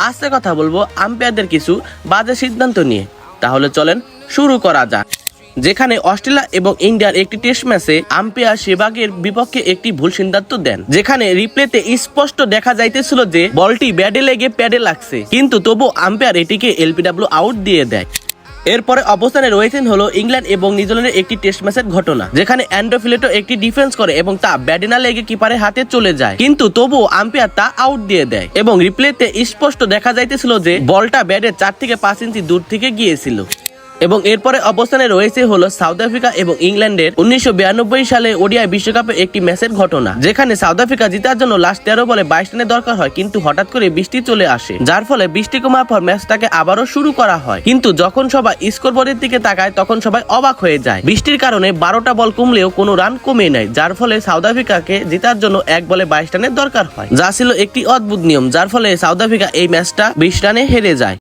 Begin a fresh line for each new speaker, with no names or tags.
আজকে কথা বলবো আম্পায়ারদের কিছু বাজে সিদ্ধান্ত নিয়ে। তাহলে চলেন শুরু করা যাক। যেখানে অস্ট্রেলিয়া এবং ইন্ডিয়ার একটি টেস্ট ম্যাচে আম্পায়ার সেবাগের বিপক্ষে একটি ভুল সিদ্ধান্ত দেন, যেখানে রিপ্লেতে স্পষ্ট দেখা যাইতেছিল যে বলটি ব্যাটে লেগে প্যাডে লাগছে, কিন্তু তবু আম্পায়ার এটিকে এলপিডব্লিউ আউট দিয়ে দেয়। এরপরে অবস্থানে রয়েছেন হলো ইংল্যান্ড এবং নিউজিল্যান্ডের একটি টেস্ট ম্যাচের ঘটনা, যেখানে অ্যান্ড্রু ফিলেটো একটি ডিফেন্স করে এবং তা ব্যাটে না লেগে কিপারের হাতে চলে যায়, কিন্তু তবু আম্পায়ার তা আউট দিয়ে দেয় এবং রিপ্লেতে স্পষ্ট দেখা যাইতেছিল যে বলটা ব্যাটের 4 থেকে 5 ইঞ্চি দূর থেকে গিয়েছিল। এবং এরপরে অবস্থানে রয়েছে হলো সাউথ আফ্রিকা এবং ইংল্যান্ডের 1992 সালে ওডিআই বিশ্বকাপের একটি ম্যাচের ঘটনা, যেখানে সাউথ আফ্রিকা জেতার জন্য লাস্ট 13 বলে 22 রানের দরকার হয়, কিন্তু হঠাৎ করে বৃষ্টি চলে আসে, যার ফলে বৃষ্টি কমার পর ম্যাচটাকে আবারও শুরু করা হয়। কিন্তু যখন সবাই স্কোরবোর্ডের দিকে তাকায় তখন সবাই অবাক হয়ে যায়, বৃষ্টির কারণে 12টা বল কমলেও কোনো রান কমে নাই, যার ফলে সাউথ আফ্রিকাকে জেতার জন্য 1 বলে 22 রানের দরকার হয়, যা ছিল একটি অদ্ভুত নিয়ম, যার ফলে সাউথ আফ্রিকা এই ম্যাচটা 20 রানে হেরে যায়।